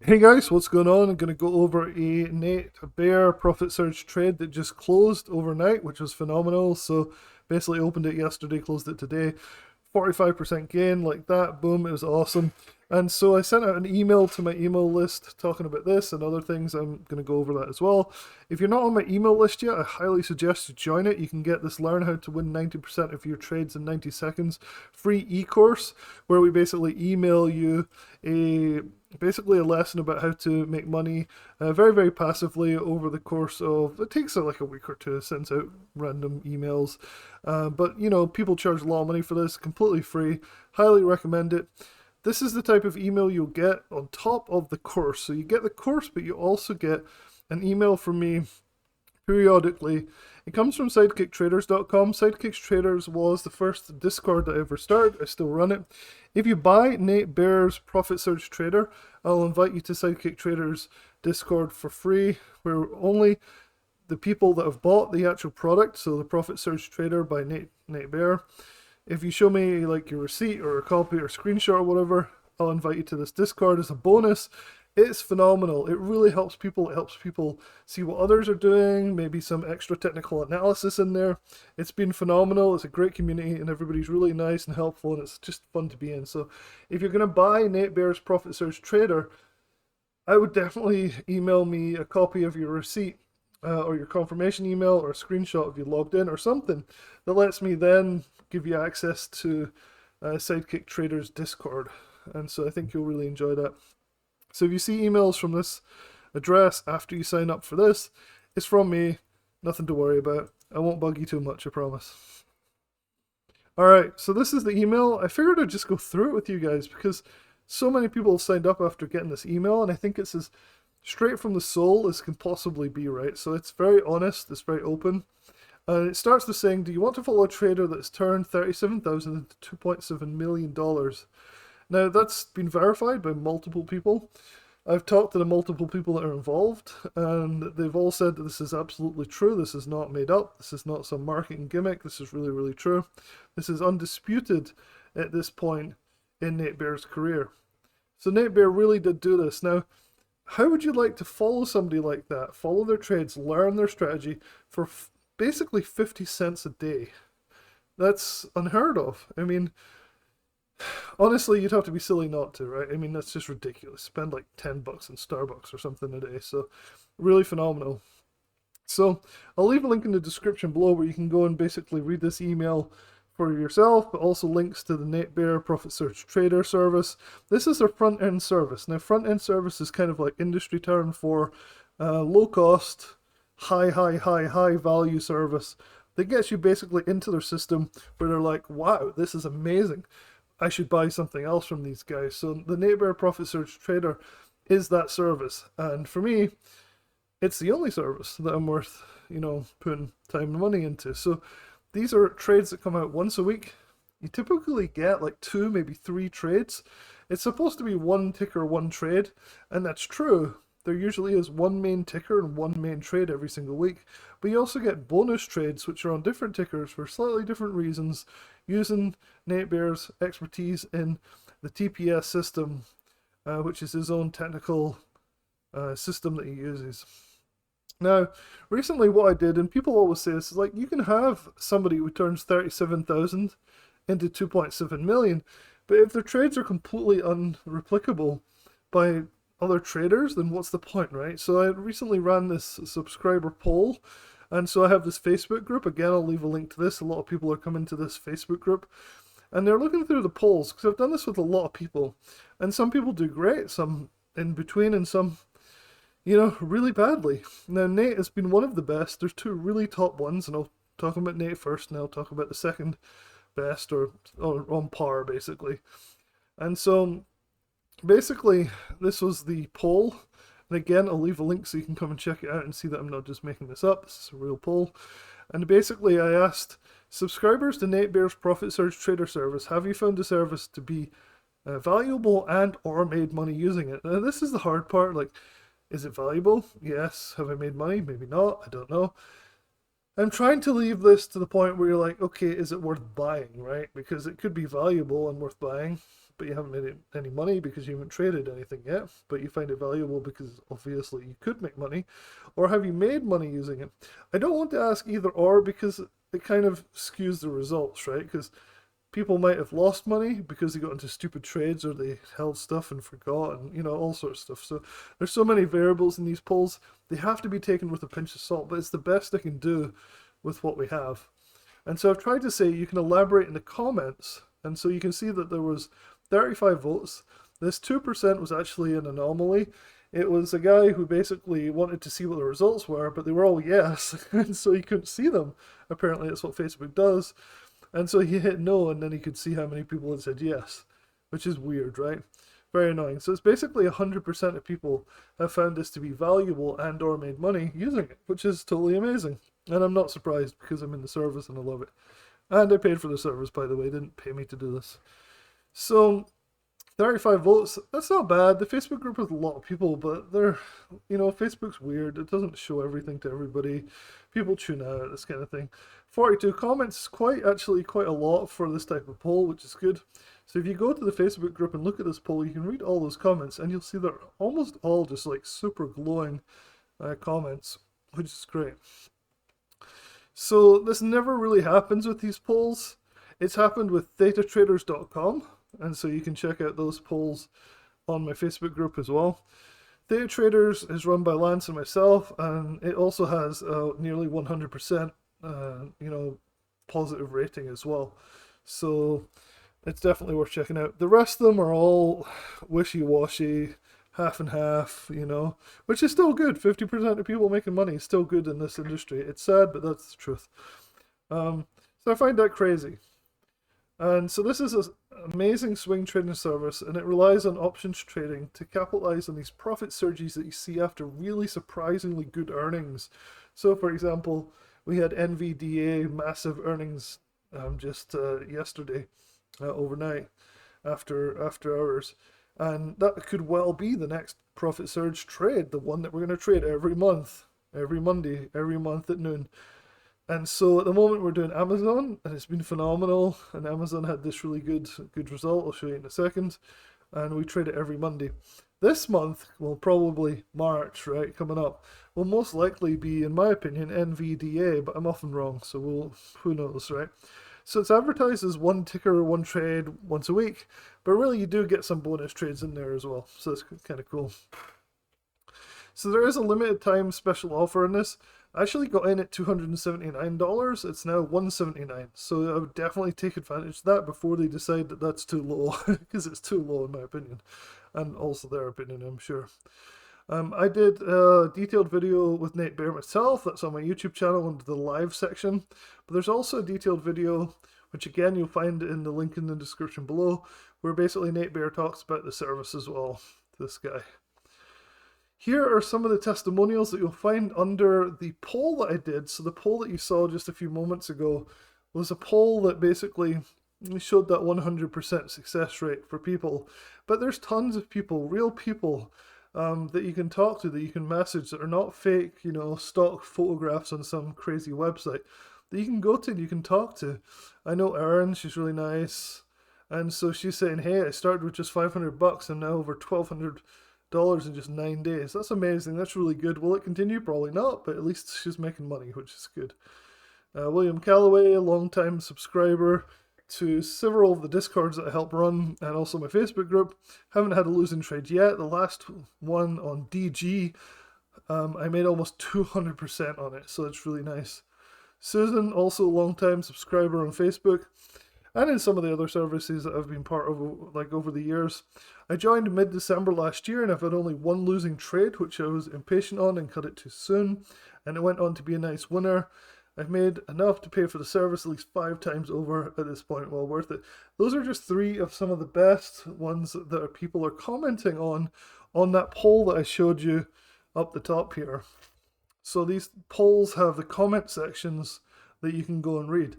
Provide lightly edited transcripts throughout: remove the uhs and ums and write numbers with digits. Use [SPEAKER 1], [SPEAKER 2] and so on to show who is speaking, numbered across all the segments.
[SPEAKER 1] Hey guys, what's going on? I'm going to go over a Nate Bear profit surge trade that just closed overnight, which was phenomenal. So basically opened it yesterday, closed it today. 45% gain like that. Boom, it was awesome. And so I sent out an email to my email list talking about this and other things. I'm going to go over that as well. If you're not on my email list yet, I highly suggest you join it. You can get this Learn How to Win 90% of Your Trades in 90 Seconds free e-course where we basically email you a basically a lesson about how to make money very, very passively over the course of, it takes like a week or two, sends out random emails. But, you know, people charge a lot of money for this, completely free. Highly recommend it. This is the type of email you'll get on top of the course. So you get the course, but you also get an email from me periodically. It comes from sidekicktraders.com. Sidekicks Traders was the first Discord that I ever started. I still run it. If you buy Nate Bear's Profit Surge Trader, I'll invite you to Sidekick Traders Discord for free, where only the people that have bought the actual product, so the Profit Surge Trader by Nate Bear, if you show me like your receipt or a copy or a screenshot or whatever, I'll invite you to this Discord as a bonus. It's phenomenal. It really helps people. It helps people see what others are doing, maybe some extra technical analysis in there. It's been phenomenal. It's a great community and everybody's really nice and helpful and it's just fun to be in. So if you're going to buy Nate Bear's Profit Surge Trader, I would definitely email me a copy of your receipt or your confirmation email or a screenshot if you logged in or something that lets me then give you access to Sidekick Traders Discord. And so I think you'll really enjoy that. So if you see emails from this address after you sign up for this, it's from me. Nothing to worry about. I won't bug you too much, I promise. Alright, so this is the email. I figured I'd just go through it with you guys because so many people have signed up after getting this email, and I think it's as straight from the soul as can possibly be, right? So it's very honest, it's very open. And it starts with saying, do you want to follow a trader that's turned $37,000 into $2.7 million? Now, that's been verified by multiple people. I've talked to the multiple people that are involved, and they've all said that this is absolutely true. This is not made up. This is not some marketing gimmick. This is really, really true. This is undisputed at this point in Nate Bear's career. So Nate Bear really did do this. Now, how would you like to follow somebody like that? Follow their trades, learn their strategy for basically 50 cents a day. That's unheard of. I mean, honestly, you'd have to be silly not to, right? I mean, that's just ridiculous. Spend like $10 in Starbucks or something a day. So, really phenomenal. So, I'll leave a link in the description below where you can go and basically read this email for yourself, but also links to the Nate Bear Profit Search Trader service. This is their front end service. Now, front end service is kind of like industry term for low cost, high value service that gets you basically into their system where they're like, wow, this is amazing. I should buy something else from these guys. So the Nate Bear Profit Search Trader is that service. And for me, it's the only service that I'm worth, putting time and money into. So these are trades that come out once a week. You typically get like two, maybe three trades. It's supposed to be one ticker, one trade, and that's true. There usually is one main ticker and one main trade every single week. But you also get bonus trades, which are on different tickers for slightly different reasons, using Nate Bear's expertise in the TPS system, which is his own technical system that he uses. Now, recently what I did, and people always say this, is like, you can have somebody who turns 37,000 into 2.7 million, but if their trades are completely unreplicable by other traders, then what's the point, right? So I recently ran this subscriber poll, and so I have this Facebook group. Again, I'll leave a link to this. A lot of people are coming to this Facebook group, and they're looking through the polls, because I've done this with a lot of people, and some people do great, some in between, and some really badly. Now, Nate has been one of the best. There's two really top ones, and I'll talk about Nate first, and I'll talk about the second best, or on par, basically. And so, basically, this was the poll. And again, I'll leave a link so you can come and check it out and see that I'm not just making this up. This is a real poll. And basically, I asked subscribers to Nate Bear's Profit Surge Trader service, have you found the service to be valuable and or made money using it? Now, this is the hard part. Like, is it valuable? Yes. Have I made money? Maybe not. I don't know. I'm trying to leave this to the point where you're like, okay, is it worth buying, right? Because it could be valuable and worth buying, but you haven't made any money because you haven't traded anything yet, but you find it valuable because obviously you could make money? Or have you made money using it? I don't want to ask either or because it kind of skews the results, right? Because people might have lost money because they got into stupid trades or they held stuff and forgot, and all sorts of stuff. So there's so many variables in these polls. They have to be taken with a pinch of salt, but it's the best I can do with what we have. And so I've tried to say you can elaborate in the comments, and so you can see that there was 35 votes. This 2% was actually an anomaly. It was a guy who basically wanted to see what the results were, but they were all yes, and so he couldn't see them. Apparently that's what Facebook does. And so he hit no, and then he could see how many people had said yes, which is weird, right? Very annoying. So it's basically 100% of people have found this to be valuable and or made money using it, which is totally amazing. And I'm not surprised because I'm in the service and I love it. And I paid for the service, by the way. They didn't pay me to do this. So 35 votes, that's not bad. The Facebook group has a lot of people, but they're, Facebook's weird. It doesn't show everything to everybody. People tune out, this kind of thing. 42 comments, actually quite a lot for this type of poll, which is good. So if you go to the Facebook group and look at this poll, you can read all those comments, and you'll see they're almost all just like super glowing comments, which is great. So this never really happens with these polls. It's happened with thetatraders.com, and so you can check out those polls on my Facebook group as well. Theta Traders is run by Lance and myself, and it also has nearly 100% positive rating as well. So it's definitely worth checking out. The rest of them are all wishy-washy, half and half, which is still good. 50% of people making money is still good in this industry. It's sad, but that's the truth. So I find that crazy. And so this is an amazing swing trading service, and it relies on options trading to capitalize on these profit surges that you see after really surprisingly good earnings. So for example, we had NVDA massive earnings just yesterday, overnight, after hours. And that could well be the next profit surge trade, the one that we're going to trade every month, every Monday, every month at noon. And so at the moment we're doing Amazon, and it's been phenomenal. And Amazon had this really good result. I'll show you in a second. And we trade it every Monday. This month, well, probably March, right, coming up, will most likely be, in my opinion, NVDA, but I'm often wrong, so who knows, right? So it's advertised as one ticker, one trade, once a week, but really you do get some bonus trades in there as well, so it's kind of cool. So there is a limited time special offer in this. I actually got in at $279. It's now $179, so I would definitely take advantage of that before they decide that that's too low, because it's too low in my opinion, and also their opinion, I'm sure. I did a detailed video with Nate Bear myself. That's on my YouTube channel under the live section. But there's also a detailed video, which again you'll find in the link in the description below, where basically Nate Bear talks about the service as well. This guy. Here are some of the testimonials that you'll find under the poll that I did. So the poll that you saw just a few moments ago was a poll that basically showed that 100% success rate for people. But there's tons of people, real people, that you can talk to, that you can message, that are not fake, stock photographs on some crazy website, that you can go to and you can talk to. I know Erin, she's really nice, and so she's saying, hey, I started with just $500 and now over $1,200 in just 9 days. That's amazing. That's really good. Will it continue? Probably not, but at least she's making money, which is good. William Callaway, a long-time subscriber to several of the Discords that I help run, and also my Facebook group. Haven't had a losing trade yet. The last one on DG, I made almost 200% on it, so it's really nice. Susan, also a long-time subscriber on Facebook, and in some of the other services that I've been part of over the years. I joined mid-December last year, and I've had only one losing trade, which I was impatient on and cut it too soon, and it went on to be a nice winner. I've made enough to pay for the service at least 5 times over at this point. Well worth it. Those are just 3 of some of the best ones that people are commenting on that poll that I showed you up the top here. So these polls have the comment sections that you can go and read.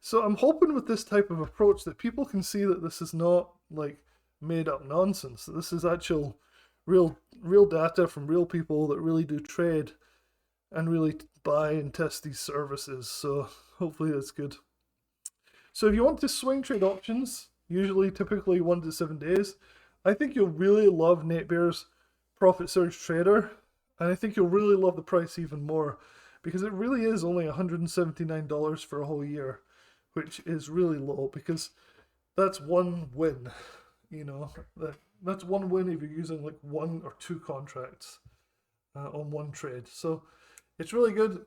[SPEAKER 1] So I'm hoping with this type of approach that people can see that this is not like made up nonsense. That this is actual real data from real people that really do trade and really buy and test these services. So hopefully that's good. So if you want to swing trade options, usually typically 1 to 7 days. I think you'll really love Nate Bear's Profit Surge Trader, and I think you'll really love the price even more because it really is only $179 for a whole year, which is really low because that's one win. You know, that's one win if you're using like 1 or 2 contracts on one trade. So it's really good.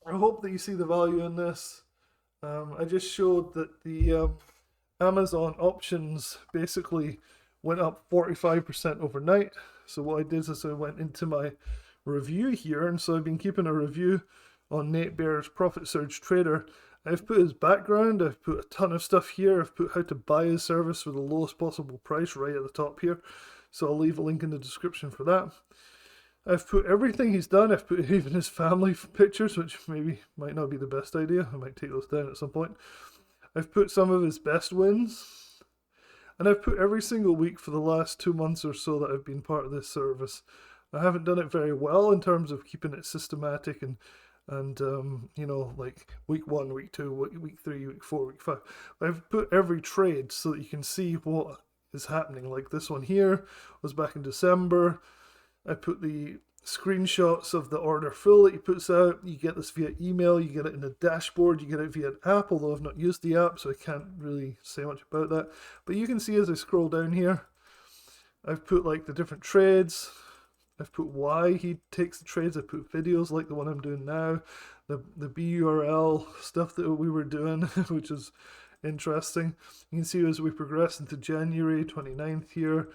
[SPEAKER 1] I hope that you see the value in this. I just showed that the Amazon options basically went up 45% overnight. So what I did is I went into my review here, and so I've been keeping a review on Nate Bear's Profit Surge Trader. I've put his background, I've put a ton of stuff here, I've put how to buy his service for the lowest possible price right at the top here. So I'll leave a link in the description for that. I've put everything he's done. I've put even his family pictures, which maybe might not be the best idea. I might take those down at some point. I've put some of his best wins. And I've put every single week for the last 2 months or so that I've been part of this service. I haven't done it very well in terms of keeping it systematic and you know, like week 1, week 2, week 3, week 4, week 5. I've put every trade so that you can see what is happening. Like this one here was back in December. I put the screenshots of the order fill that he puts out. You get this via email, you get it in the dashboard, you get it via an app, although I've not used the app, so I can't really say much about that. But you can see as I scroll down here, I've put like the different trades. I've put why he takes the trades. I put videos like the one I'm doing now, the BURL stuff that we were doing, which is interesting. You can see as we progress into January 29th here,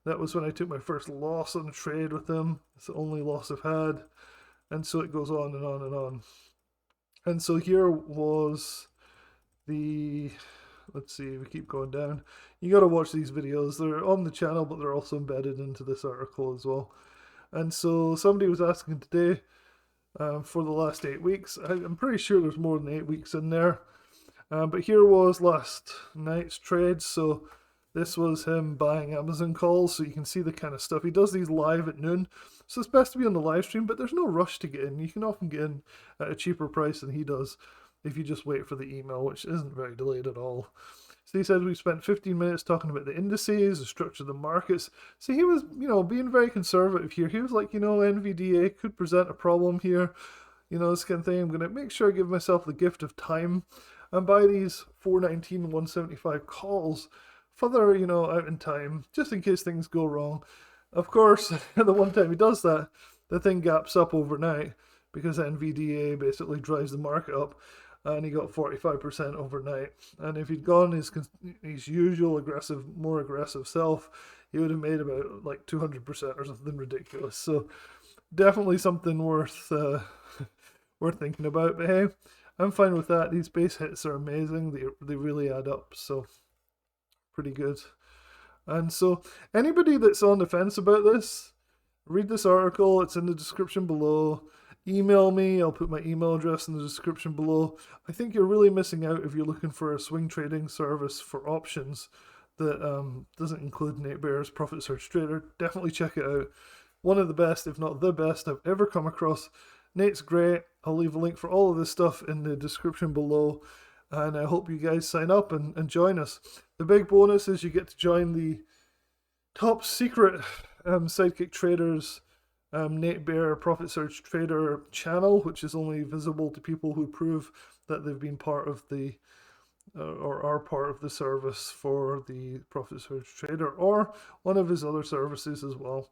[SPEAKER 1] that was when I took my first loss on a trade with him. It's the only loss I've had. And so it goes on and on and on. And so here was the, let's see, we keep going down. You got to watch these videos. They're on the channel, but they're also embedded into this article as well. And so somebody was asking today for the last 8 weeks. I'm pretty sure there's more than 8 weeks in there. But here was last night's trade. So this was him buying Amazon calls, so you can see the kind of stuff. He does these live at noon, so it's best to be on the live stream, but there's no rush to get in. You can often get in at a cheaper price than he does if you just wait for the email, which isn't very delayed at all. So he said we spent 15 minutes talking about the indices, the structure of the markets. So he was, you know, being very conservative here. He was like, you know, NVDA could present a problem here, you know, this kind of thing. I'm going to make sure I give myself the gift of time and buy these 419, 175 calls further, you know, out in time, just in case things go wrong. Of course, the one time he does that, the thing gaps up overnight because NVDA basically drives the market up, and he got 45% overnight. And if he'd gone his usual more aggressive self, he would have made about like 200% or something ridiculous. So definitely something worth worth thinking about. But hey, I'm fine with that. These base hits are amazing. They really add up. So pretty good. And so anybody that's on the fence about this, read this article. It's in the description below. Email me. I'll put my email address in the description below. I think you're really missing out if you're looking for a swing trading service for options that doesn't include Nate Bear's Profit Surge Trader. Definitely check it out. One of the best, if not the best, I've ever come across. Nate's great. I'll leave a link for all of this stuff in the description below. And I hope you guys sign up and join us. The big bonus is you get to join the top secret Sidekick Traders Nate Bear Profit Surge Trader channel, which is only visible to people who prove that they've been part of the or are part of the service for the Profit Surge Trader or one of his other services as well.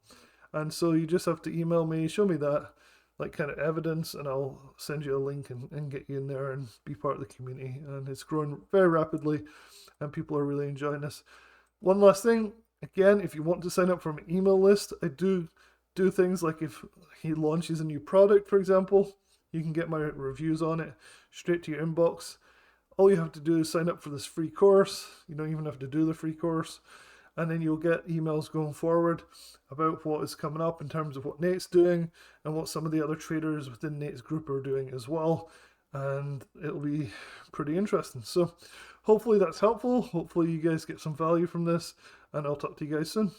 [SPEAKER 1] And so you just have to email me, show me that like kind of evidence, and I'll send you a link and get you in there and be part of the community. And it's growing very rapidly and people are really enjoying this. One last thing, again, if you want to sign up for my email list, I do things like if he launches a new product, for example, you can get my reviews on it straight to your inbox. All you have to do is sign up for this free course. You don't even have to do the free course. And then you'll get emails going forward about what is coming up in terms of what Nate's doing and what some of the other traders within Nate's group are doing as well. And it'll be pretty interesting. So hopefully that's helpful. Hopefully you guys get some value from this, and I'll talk to you guys soon.